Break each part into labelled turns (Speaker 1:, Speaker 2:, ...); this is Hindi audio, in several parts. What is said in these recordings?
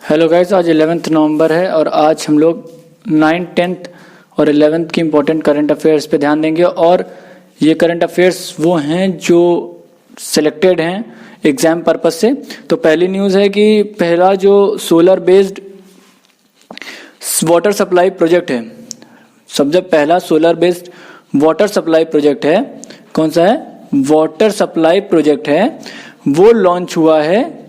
Speaker 1: हेलो गाइस, आज 11 नवंबर है और आज हम लोग 9th 10th और 11th की इम्पोर्टेंट करंट अफेयर्स पे ध्यान देंगे। और ये करंट अफेयर्स वो हैं जो सिलेक्टेड हैं एग्जाम पर्पस से। तो पहली न्यूज़ है कि पहला जो solar based water supply project है, सबसे पहला solar based water supply project है, कौन सा है? वाटर सप्लाई प्रोजेक्ट है, वो लॉन्च हुआ है।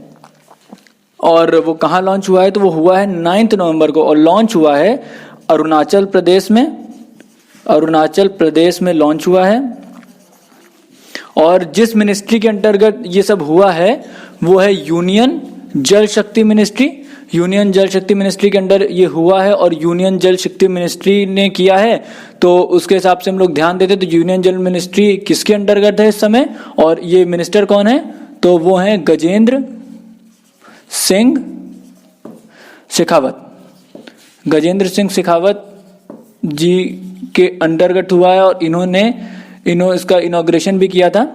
Speaker 1: और वो कहाँ लॉन्च हुआ है? तो वो हुआ है 9 नवंबर को और लॉन्च हुआ है अरुणाचल प्रदेश में। अरुणाचल प्रदेश में लॉन्च हुआ है। और जिस मिनिस्ट्री के अंतर्गत ये सब हुआ है वो है यूनियन जल शक्ति मिनिस्ट्री। यूनियन जल शक्ति मिनिस्ट्री के अंदर ये हुआ है और यूनियन जल शक्ति मिनिस्ट्री ने किया है, तो उसके हिसाब से हम लोग ध्यान देते। तो यूनियन जल मिनिस्ट्री किसके अंतर्गत है इस समय, और ये मिनिस्टर कौन है? तो वो है गजेंद्र सिंह शेखावत। गजेंद्र सिंह शेखावत जी के अंतर्गत हुआ है और इन्होंने इसका इनॉग्रेशन भी किया था,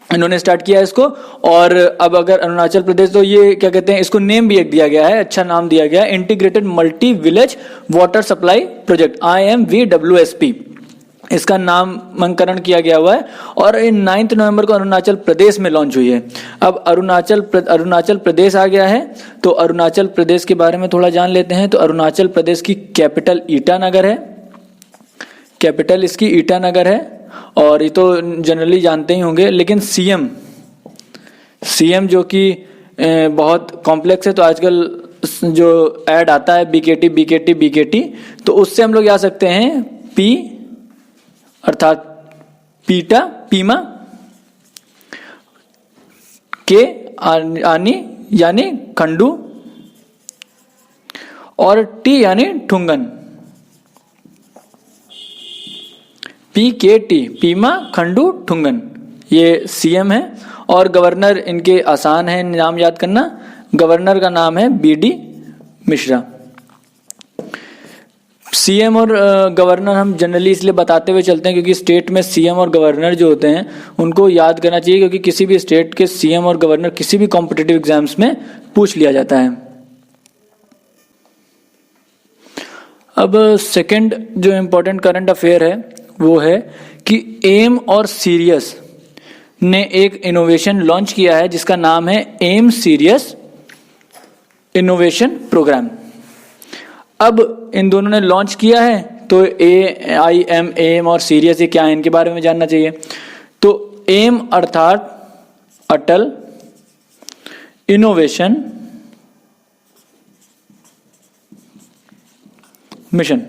Speaker 1: इन्होंने स्टार्ट किया है इसको। और अब अगर अरुणाचल प्रदेश, तो ये क्या कहते हैं, इसको नेम भी एक दिया गया है, अच्छा नाम दिया गया है, integrated multi village water supply project IMVWSP, इसका नामकरण किया गया हुआ है। और 9 नवंबर को अरुणाचल प्रदेश में लॉन्च हुई है। अब अरुणाचल प्रदेश आ गया है, तो अरुणाचल प्रदेश के बारे में थोड़ा जान लेते हैं। तो अरुणाचल प्रदेश की कैपिटल ईटानगर है, कैपिटल इसकी ईटानगर है। और ये तो जनरली जानते ही होंगे, लेकिन सीएम जो कि बहुत कॉम्प्लेक्स है, तो आजकल जो ऐड आता है BKT, तो उससे हम लोग जा सकते हैं पी अर्थात पीमा के आनी यानी खंडू, और टी यानी ठुंगन। PKT पीमा खंडू ठुंगन, ये सीएम है। और गवर्नर इनके आसान है नाम याद करना, गवर्नर का नाम है BD मिश्रा। सीएम और गवर्नर हम जनरली इसलिए बताते हुए चलते हैं क्योंकि स्टेट में सीएम और गवर्नर जो होते हैं उनको याद करना चाहिए, क्योंकि किसी भी स्टेट के सीएम और गवर्नर किसी भी कॉम्पिटिटिव एग्जाम्स में पूछ लिया जाता है। अब सेकंड जो इम्पोर्टेंट करंट अफेयर है वो है कि एम और सीरियस ने एक इनोवेशन लॉन्च किया है जिसका नाम है एम सीरियस इनोवेशन प्रोग्राम। अब इन दोनों ने लॉन्च किया है, तो एम और सीरियस ये क्या है, इनके बारे में जानना चाहिए। तो एम अर्थात अटल इनोवेशन मिशन,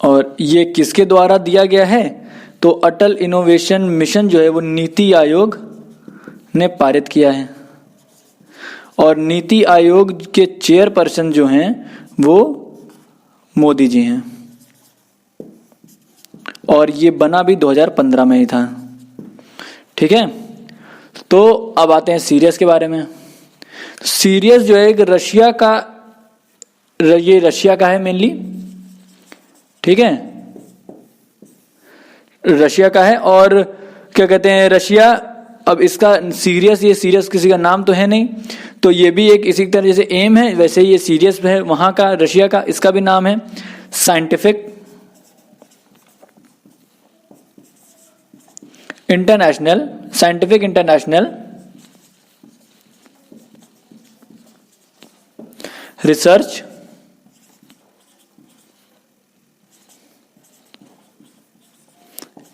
Speaker 1: और ये किसके द्वारा दिया गया है? तो अटल इनोवेशन मिशन जो है वो नीति आयोग ने पारित किया है। और नीति आयोग के चेयरपर्सन जो हैं वो मोदी जी हैं, और ये बना भी 2015 में ही था। ठीक है, तो अब आते हैं सीरियस के बारे में। सीरियस जो है एक रशिया का है मेनली, ठीक है, रशिया का है। और क्या कहते हैं, रशिया, अब इसका सीरियस किसी का नाम तो है नहीं, तो ये भी एक इसी तरह जैसे एम है वैसे ही ये सीरियस है वहां का, रशिया का, इसका भी नाम है साइंटिफिक इंटरनेशनल रिसर्च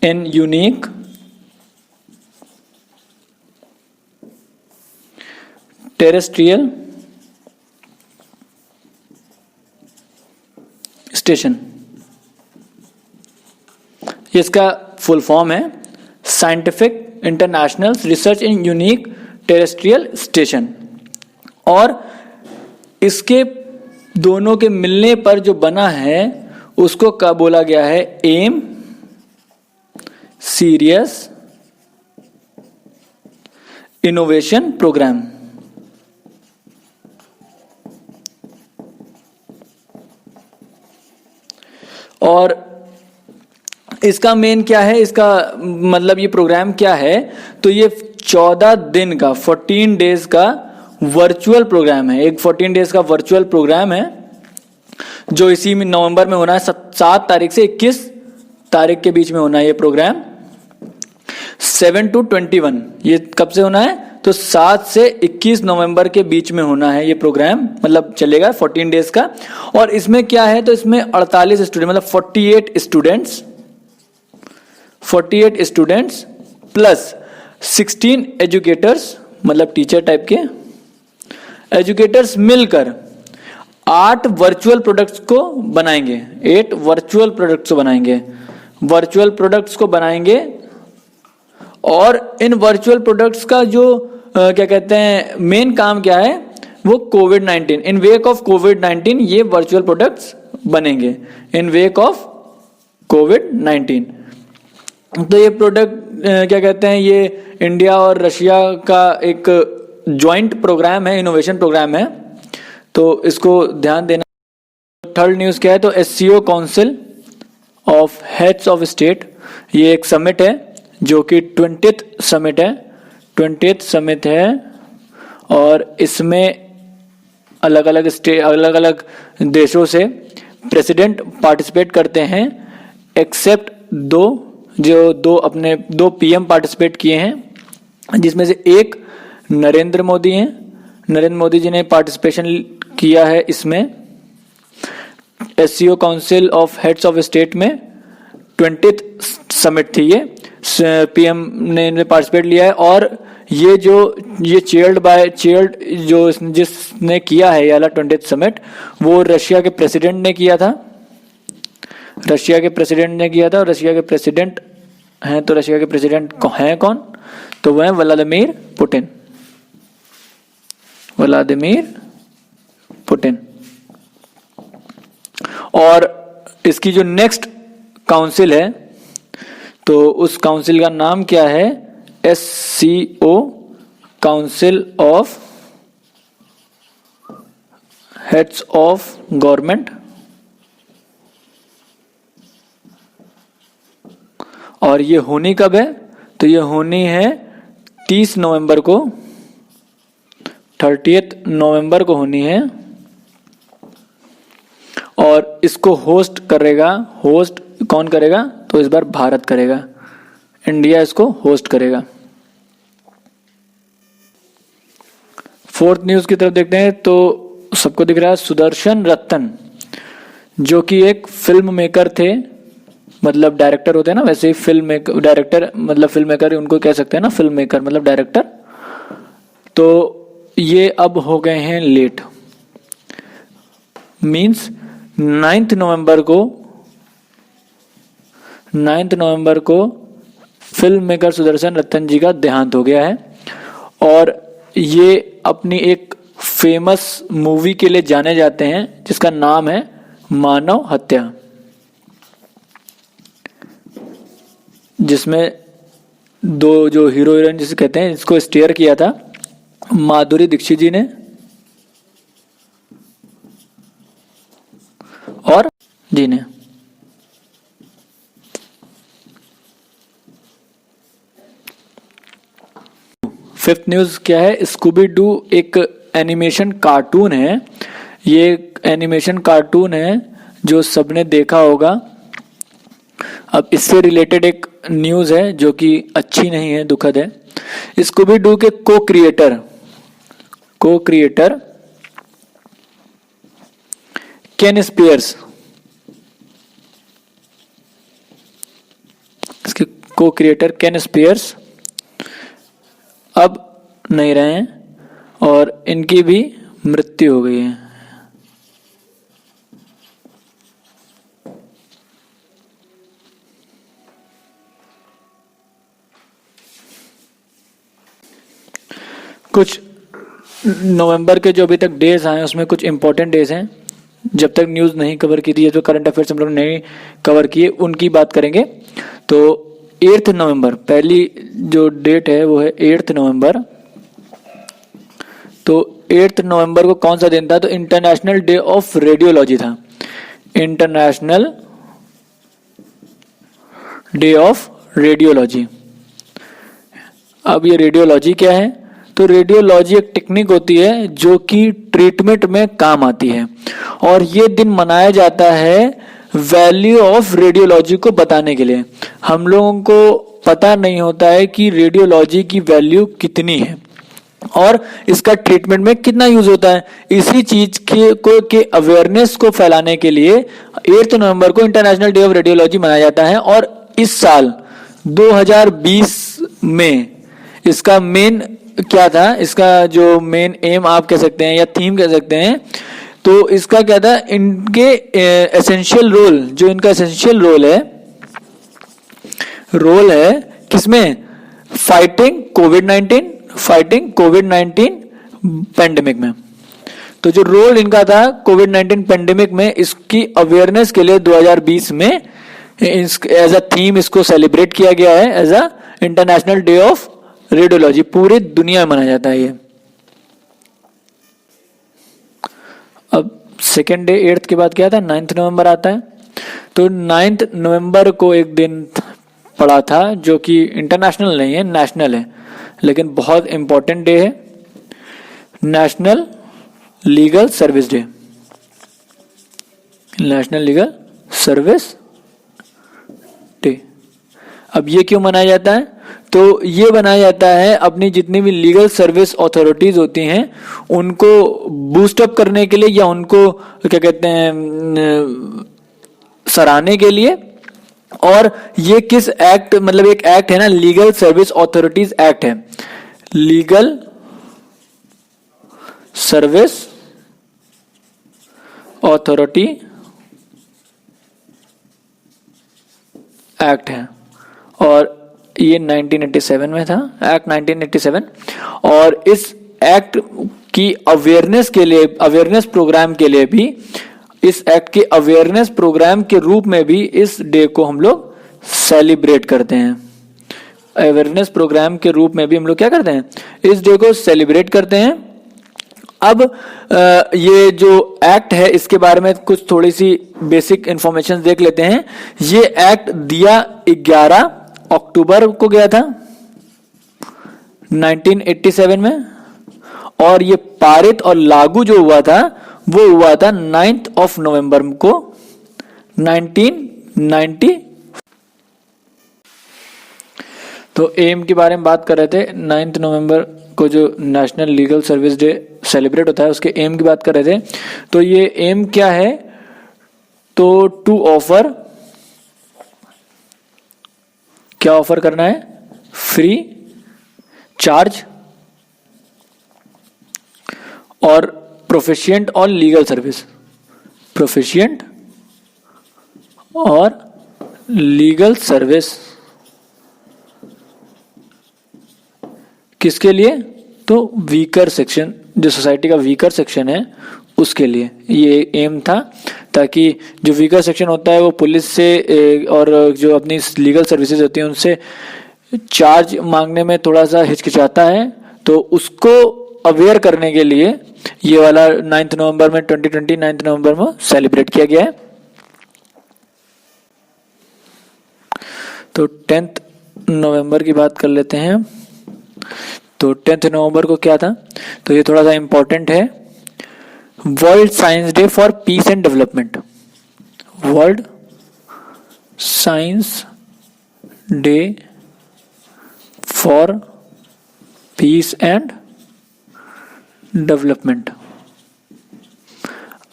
Speaker 1: इन यूनिक टेरेस्ट्रियल स्टेशन, इसका फुल फॉर्म है साइंटिफिक इंटरनेशनल रिसर्च इन यूनिक टेरेस्ट्रियल स्टेशन। और इसके दोनों के मिलने पर जो बना है उसको क्या बोला गया है? M serious innovation programme. और इसका मेन क्या है, इसका मतलब ये प्रोग्राम क्या है? तो ये 14 दिन का 14 डेज का वर्चुअल प्रोग्राम है, एक 14 डेज का वर्चुअल प्रोग्राम है जो इसी में नवंबर में होना है। 7 तारीख से 21 तारीख के बीच में होना है ये प्रोग्राम। 7 to 21 ये कब से होना है? तो 7 से 21 नवंबर के बीच में होना है ये प्रोग्राम, मतलब चलेगा 14 डेज का। और इसमें क्या है, तो इसमें 48 स्टूडेंट मतलब 48 स्टूडेंट्स प्लस 16 एजुकेटर्स मतलब टीचर टाइप के एजुकेटर्स मिलकर 8 वर्चुअल प्रोडक्ट्स को बनाएंगे। 8 वर्चुअल प्रोडक्ट्स को बनाएंगे, वर्चुअल प्रोडक्ट्स को बनाएंगे। और इन वर्चुअल प्रोडक्ट्स का जो क्या कहते हैं मेन काम क्या है, वो कोविड-19, इन वेक ऑफ कोविड-19 ये वर्चुअल प्रोडक्ट्स बनेंगे, इन वेक ऑफ कोविड-19। तो ये प्रोडक्ट क्या कहते हैं, ये इंडिया और रशिया का एक जॉइंट प्रोग्राम है, इनोवेशन प्रोग्राम है, तो इसको ध्यान देना। थर्ड न्यूज़ क्या है, तो SCO council of heads of state, ये एक समिट है जो कि 20th समिट है, 20th समिट है। और इसमें अलग अलग देशों से प्रेसिडेंट पार्टिसिपेट करते हैं, एक्सेप्ट दो PM पार्टिसिपेट किए हैं, जिसमें से एक नरेंद्र मोदी हैं। नरेंद्र मोदी जी ने पार्टिसिपेशन किया है इसमें। SCO council of heads of state में 20th समिट थी ये, PM ने इनमें पार्टिसिपेट लिया है। और ये चेयर्ड जो जिसने किया है ये वाला 20th समिट, वो रशिया के प्रेसिडेंट ने किया था। और रशिया के प्रेसिडेंट हैं, तो रशिया के प्रेसिडेंट हैं कौन, तो वह है व्लादिमीर पुतिन। और इसकी जो नेक्स्ट काउंसिल है, तो उस काउंसिल का नाम क्या है, SCO council of heads of government. और ये होनी कब है, तो ये होनी है 30 नवंबर को, 30 नवंबर को होनी है। और इसको होस्ट कौन करेगा, तो इस बार भारत करेगा, इंडिया इसको होस्ट करेगा। फोर्थ न्यूज की तरफ देखते हैं, तो सबको दिख रहा है सुदर्शन रत्न, जो कि एक फिल्म मेकर थे, मतलब डायरेक्टर होते हैं ना, वैसे ही फिल्म मेकर उनको कह सकते हैं ना, फिल्म मेकर मतलब डायरेक्टर। तो ये अब हो गए हैं लेट, मींस 9 नवंबर को फिल्म मेकर सुदर्शन रत्न जी का देहांत हो गया है। और ये अपनी एक फेमस मूवी के लिए जाने जाते हैं, जिसका नाम है मानव हत्या, जिसमें दो जो हीरो हीरोइन जिसे कहते हैं, इसको स्टेयर किया था माधुरी दीक्षित जी ने और जी ने। फिफ्थ न्यूज क्या है, स्कूबी डू एक एनिमेशन कार्टून है। ये एनिमेशन कार्टून है जो सबने देखा होगा। अब इससे रिलेटेड एक न्यूज है जो कि अच्छी नहीं है, दुखद है। स्कूबी डू के को क्रिएटर केन स्पियर्स, इसके को क्रिएटर केन स्पियर्स अब नहीं रहे हैं और इनकी भी मृत्यु हो गई है। कुछ नवंबर के जो अभी तक डेज आए उसमें कुछ इंपॉर्टेंट डेज हैं, जब तक न्यूज़ नहीं कवर की थी, जो करंट अफेयर्स हम लोग नहीं कवर किए उनकी बात करेंगे। तो 8 नवंबर पहली जो डेट है वो है 8 नवंबर। तो 8 नवंबर को कौन सा दिन था, तो इंटरनेशनल डे ऑफ रेडियोलॉजी था, इंटरनेशनल डे ऑफ रेडियोलॉजी। अब ये रेडियोलॉजी क्या है, तो रेडियोलॉजी एक टेक्निक होती है जो कि ट्रीटमेंट में काम आती है, और ये दिन मनाया जाता है वैल्यू ऑफ रेडियोलॉजी को बताने के लिए। हम लोगों को पता नहीं होता है कि रेडियोलॉजी की वैल्यू कितनी है और इसका ट्रीटमेंट में कितना यूज होता है। इसी चीज के अवेयरनेस को फैलाने के लिए 8 नवंबर को इंटरनेशनल डे ऑफ रेडियोलॉजी मनाया जाता है। और इस साल 2020 में इसका मेन क्या था, इसका जो मेन एम आप कह सकते हैं या थीम कह सकते हैं, तो इसका क्या था, इनके एसेंशियल रोल, जो इनका एसेंशियल रोल है किसमें, फाइटिंग कोविड-19 पेंडेमिक में। तो जो रोल इनका था कोविड-19 पेंडेमिक में, इसकी अवेयरनेस के लिए 2020 में एज अ थीम इसको सेलिब्रेट किया गया है as a international day of radiology. पूरी दुनिया में मनाया जाता है ये। अब सेकेंड डे 8th के बाद क्या था, 9 नवंबर आता है। तो 9 नवंबर को एक दिन पड़ा था जो कि इंटरनेशनल नहीं है, नेशनल है, लेकिन बहुत इंपॉर्टेंट डे है, national legal service day. National legal service day. अब ये क्यों मनाया जाता है, तो ये बनाया जाता है अपनी जितनी भी लीगल सर्विस अथॉरिटीज होती हैं उनको बूस्ट अप करने के लिए, या उनको क्या कहते हैं, सराहने के लिए। और ये किस एक्ट, मतलब एक एक्ट है ना, लीगल सर्विस अथॉरिटीज एक्ट है, लीगल सर्विस अथॉरिटी एक्ट है, और ये 1987 में था, एक्ट 1987। और इस एक्ट की अवेयरनेस के लिए, अवेयरनेस प्रोग्राम के लिए भी, इस एक्ट के अवेयरनेस प्रोग्राम के रूप में भी इस डे को हम लोग सेलिब्रेट करते हैं। अवेयरनेस प्रोग्राम के रूप में भी हम लोग क्या करते हैं, इस डे को सेलिब्रेट करते हैं। अब ये जो एक्ट है इसके बारे में कुछ थोड़ी सी बेसिक इंफॉर्मेशन देख लेते हैं। ये एक्ट दिया 11 अक्टूबर को गया था 1987 में, और ये पारित और लागू जो हुआ था वो हुआ था 9 नवंबर को 1990। तो एम के बारे में बात कर रहे थे, 9 नवंबर को जो national legal service day celebrate होता है उसके एम की बात कर रहे थे। तो ये एम क्या है, तो टू ऑफर, क्या ऑफर करना है, फ्री चार्ज और प्रोफिशिएंट और लीगल सर्विस, प्रोफिशिएंट और लीगल सर्विस किसके लिए, तो वीकर सेक्शन, जो सोसाइटी का वीकर सेक्शन है उसके लिए ये एम था, ताकि जो वीकर सेक्शन होता है वो पुलिस से और जो अपनी लीगल सर्विसेज होती हैं उनसे चार्ज मांगने में थोड़ा सा हिचकिचाता है, तो उसको अवेयर करने के लिए ये वाला 9 नवंबर में 2020 9 नवंबर में सेलिब्रेट किया गया है। तो 10 नवंबर की बात कर लेते हैं। तो 10 नवंबर को क्या था, तो ये थोड़ा सा इंपॉर्टेंट है, world science day for piece and development, world science day for piece and development.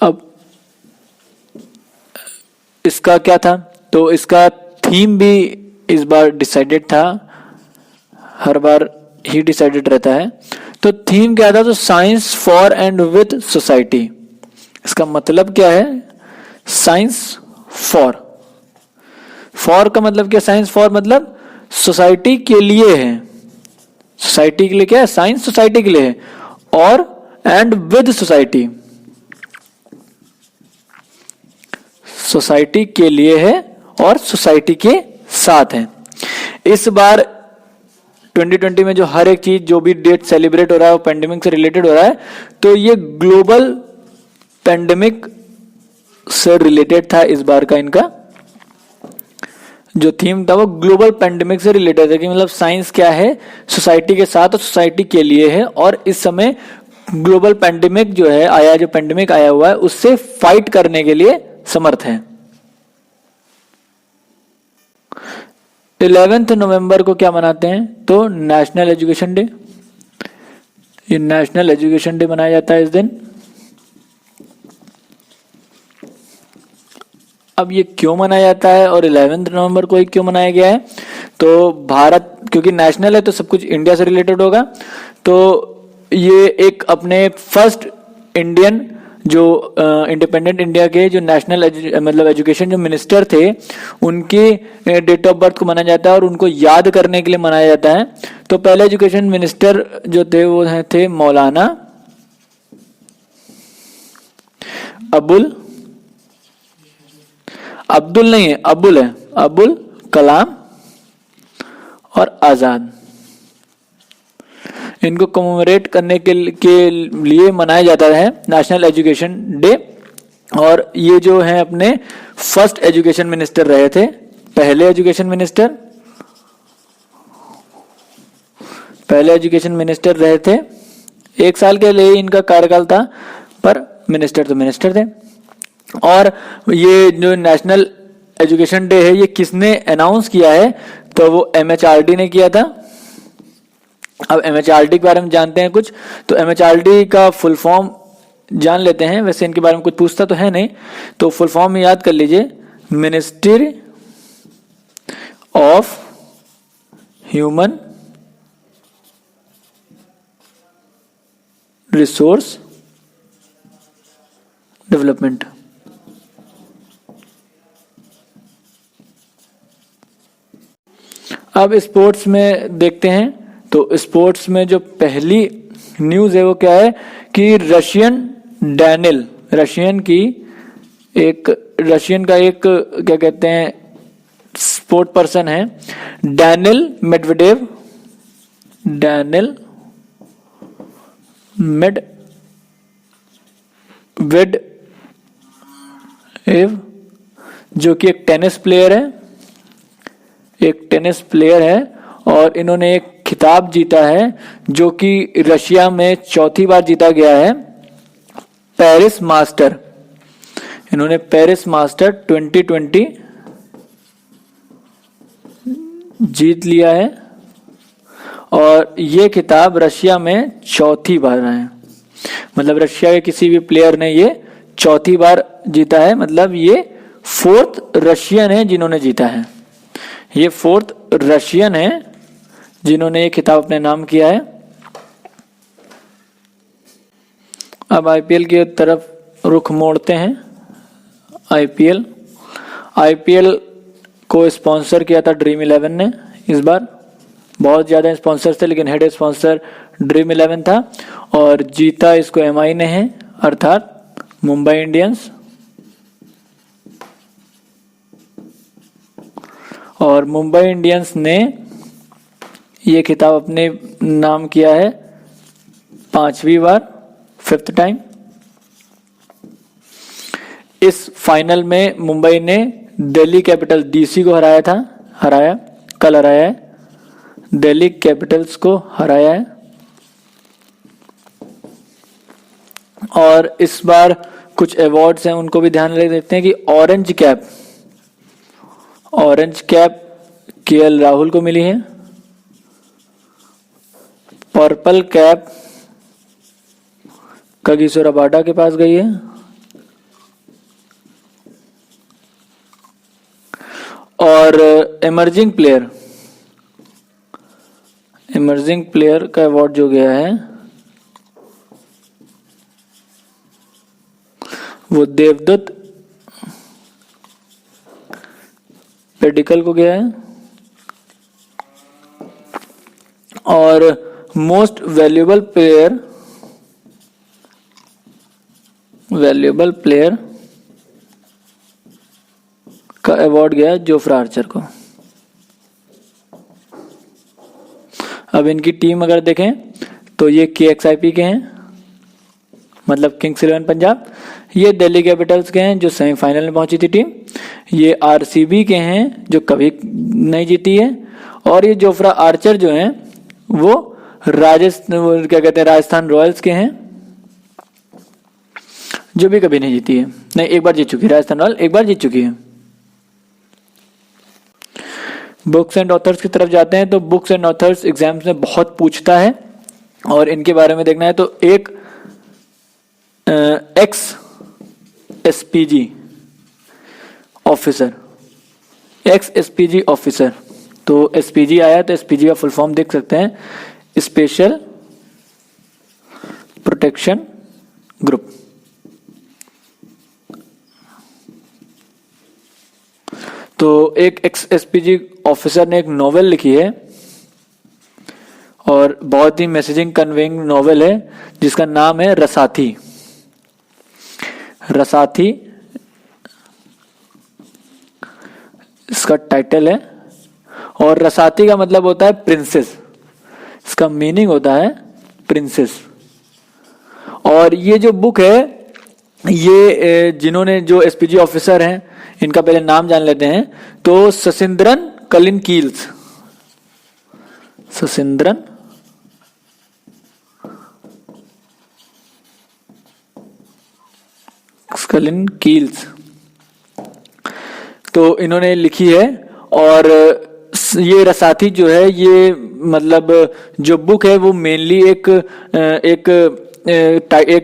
Speaker 1: अब इसका क्या था, तो इसका थीम भी इस बार डिसाइडेड था, हर बार ही डिसाइडेड रहता है। तो थीम क्या था, तो science for and with society. इसका मतलब क्या है, साइंस फॉर का मतलब क्या, साइंस फॉर मतलब सोसाइटी के लिए है, सोसाइटी के लिए क्या है, साइंस सोसाइटी के लिए है, और एंड विद सोसाइटी, सोसाइटी के लिए है और सोसाइटी के साथ है। इस बार 2020 में जो हर एक चीज, जो भी डेट सेलिब्रेट हो रहा है वो पेंडेमिक से रिलेटेड हो रहा है, तो ये ग्लोबल पेंडेमिक से रिलेटेड था इस बार का इनका जो थीम था वो ग्लोबल पेंडेमिक से रिलेटेड है कि मतलब साइंस क्या है, सोसाइटी के साथ और सोसाइटी के लिए है, और इस समय ग्लोबल पेंडेमिक जो है आया, जो पेंडेमिक आया हुआ है उससे फाइट करने के लिए समर्थ है। 11 नवंबर को क्या मनाते हैं, तो नेशनल एजुकेशन डे। ये नेशनल एजुकेशन डे मनाया जाता है इस दिन। अब ये क्यों मनाया जाता है और 11 नवंबर को ही क्यों मनाया गया है, तो भारत क्योंकि नेशनल है तो सब कुछ इंडिया से रिलेटेड होगा, तो ये एक अपने फर्स्ट इंडियन जो इंडिपेंडेंट इंडिया के जो नेशनल मतलब एजुकेशन जो मिनिस्टर थे उनकी डेट ऑफ बर्थ को मनाया जाता है और उनको याद करने के लिए मनाया जाता है। तो पहले एजुकेशन मिनिस्टर जो थे वो थे मौलाना अब्दुल नहीं है, अबुल है, अबुल कलाम और आजाद। इनको कमेमोरेट करने के लिए मनाया जाता है नेशनल एजुकेशन डे। और ये जो है अपने फर्स्ट एजुकेशन मिनिस्टर रहे थे, पहले एजुकेशन मिनिस्टर रहे थे। 1 साल के लिए इनका कार्यकाल था, पर मिनिस्टर तो मिनिस्टर थे। और ये जो नेशनल एजुकेशन डे है ये किसने अनाउंस किया है, तो वो MHRD ने किया था। अब MHRD के बारे में जानते हैं कुछ, तो MHRD का फुल फॉर्म जान लेते हैं। वैसे इनके बारे में कुछ पूछता तो है नहीं, तो फुल फॉर्म याद कर लीजिए, ministry of human resource development. अब स्पोर्ट्स में देखते हैं, तो स्पोर्ट्स में जो पहली न्यूज है वो क्या है कि रशियन का एक क्या कहते हैं स्पोर्ट पर्सन है डैनिल मेडवेडेव, जो कि एक टेनिस प्लेयर है, और इन्होंने एक खिताब जीता है जो कि रशिया में चौथी बार जीता गया है, पेरिस मास्टर। इन्होंने पेरिस मास्टर 2020 जीत लिया है, और ये खिताब रशिया में चौथी बार है। मतलब रशिया के किसी भी प्लेयर ने ये चौथी बार जीता है, मतलब ये 4th रशियन है जिन्होंने जीता है। ये 4th रशियन है जिन्होंने ये खिताब अपने नाम किया है। अब IPL की तरफ रुख मोड़ते हैं। IPL को स्पॉन्सर किया था ड्रीम 11 ने। इस बार बहुत ज्यादा स्पॉन्सर थे, लेकिन हेड स्पॉन्सर ड्रीम 11 था, और जीता इसको MI ने है, अर्थात मुंबई इंडियंस। और मुंबई इंडियंस ने ये खिताब अपने नाम किया है 5वीं बार, 5th टाइम। इस फाइनल में मुंबई ने दिल्ली कैपिटल DC को कल हराया है, दिल्ली कैपिटल्स को हराया है। और इस बार कुछ अवार्ड्स हैं उनको भी ध्यान में देते हैं कि ऑरेंज कैप KL राहुल को मिली है, पर्पल कैप कागिसो रबाडा के पास गई है, और इमर्जिंग प्लेयर का अवार्ड जो गया है वो देवदत्त पेडिकल को गया है। और मोस्ट वैल्यूएबल प्लेयर का अवार्ड गया है जोफ्रा आर्चर को। अब इनकी टीम अगर देखें तो ये KXIP के हैं, मतलब किंग्स 11 पंजाब। ये दिल्ली कैपिटल्स के हैं जो सेमीफाइनल में पहुंची थी टीम। ये आरसीबी के हैं जो कभी नहीं जीती है, और ये जोफ्रा आर्चर जो हैं वो राजस्थान रॉयल्स के हैं जो भी कभी नहीं जीती है। नहीं, एक बार जीत चुकी है, राजस्थान रॉयल एक बार जीत चुकी है। बुक्स एंड ऑथर्स की तरफ जाते हैं तो बुक्स एंड ऑथर्स एग्जाम्स में बहुत पूछता है और इनके बारे में देखना है तो एक x SPG officer, x SPG officer, तो एसपीजी आया तो एसपीजी का फुल फॉर्म देख सकते हैं, स्पेशल प्रोटेक्शन ग्रुप। तो एक एक्स एसपीजी ऑफिसर ने एक नॉवेल लिखी है और बहुत ही मैसेजिंग कन्वेइंग नॉवेल है जिसका नाम है रसाथी। रसाथी इसका टाइटल है और रसाथी का मतलब होता है प्रिंसेस, इसका मीनिंग होता है प्रिंसेस। और ये जो बुक है ये जिन्होंने जो एसपीजी ऑफिसर हैं इनका पहले नाम जान लेते हैं। तो ससिंद्रन कलिन कील्स, ससिंद्रन कलिन कील्स, तो इन्होंने लिखी है। और ये रसाथी जो है ये मतलब जो बुक है वो मेनली एक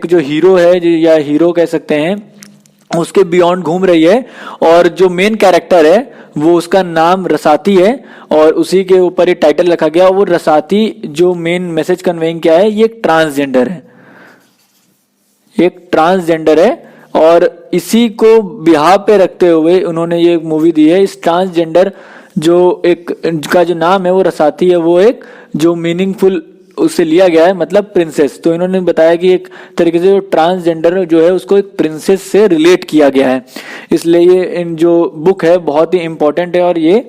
Speaker 1: जो हीरो है या हीरो कह सकते हैं उसके बियॉन्ड घूम रही है और जो मेन कैरेक्टर है वो उसका नाम रसाथी है और उसी के ऊपर ये टाइटल रखा गया। वो रसाथी जो मेन मैसेज कन्वेइंग क्या है, ये एक ट्रांसजेंडर है, एक ट्रांसजेंडर है और इसी को बिहार पे रखते हुए उन्होंने ये एक मूवी दी है। इस ट्रांसजेंडर जो एक का जो नाम है वो रसाथी है, वो एक जो मीनिंगफुल उससे लिया गया है, मतलब प्रिंसेस। तो इन्होंने बताया कि एक तरीके से ट्रांसजेंडर जो है उसको एक प्रिंसेस से रिलेट किया गया है, इसलिए ये इन जो बुक है बहुत ही इंपॉर्टेंट है और ये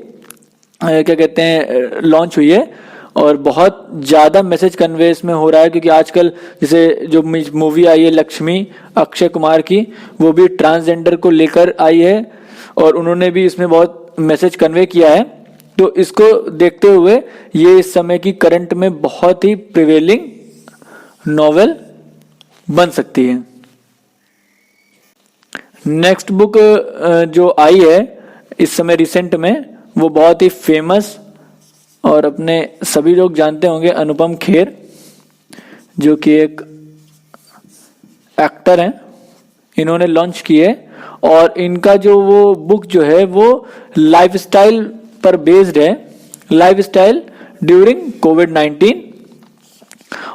Speaker 1: क्या कहते हैं लॉन्च हुई है और बहुत ज्यादा मैसेज कन्वे इसमें हो रहा है क्योंकि आजकल जैसे जो मूवी आई है लक्ष्मी अक्षय कुमार की, वो भी ट्रांसजेंडर को लेकर आई है और उन्होंने भी इसमें बहुत मैसेज कन्वे किया है। तो इसको देखते हुए ये इस समय की करंट में बहुत ही प्रिवेलिंग नॉवेल बन सकती है। नेक्स्ट बुक जो आई है इस समय रिसेंट में वो बहुत ही फेमस और अपने सभी लोग जानते होंगे अनुपम खेर जो कि एक एक्टर हैं, इन्होंने लॉन्च की है और इनका जो वो बुक जो है वो लाइफस्टाइल पर बेस्ड है, लाइफस्टाइल ड्यूरिंग कोविड-19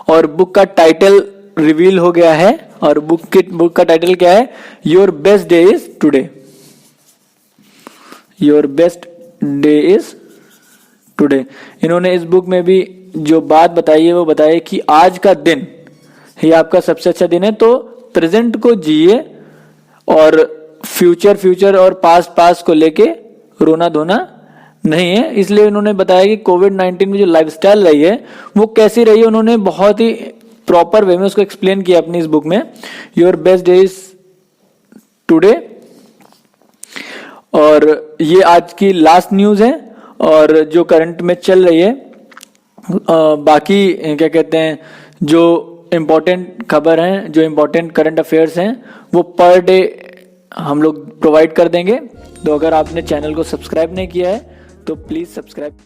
Speaker 1: और बुक का टाइटल रिवील हो गया है और बुक का टाइटल क्या है, your best day is today, your best day is today. इन्होंने इस बुक में भी जो बात बताई है वो बताई कि आज का दिन ही आपका सबसे अच्छा दिन है, तो प्रेजेंट को जिए और फ्यूचर और पास्ट को लेके रोना धोना नहीं है। इसलिए उन्होंने बताया कि कोविड-19 में जो लाइफस्टाइल रही है वो कैसी रही है, उन्होंने बहुत ही प्रॉपर वे में उसको एक्सप्लेन किया अपनी इस बुक में, your best day is today. और ये आज की लास्ट न्यूज है और जो करंट में चल रही है। बाकी क्या कहते हैं जो इम्पोर्टेंट खबर हैं, जो इम्पोर्टेंट करंट अफेयर्स हैं वो पर डे हम लोग प्रोवाइड कर देंगे। तो अगर आपने चैनल को सब्सक्राइब नहीं किया है तो प्लीज सब्सक्राइब।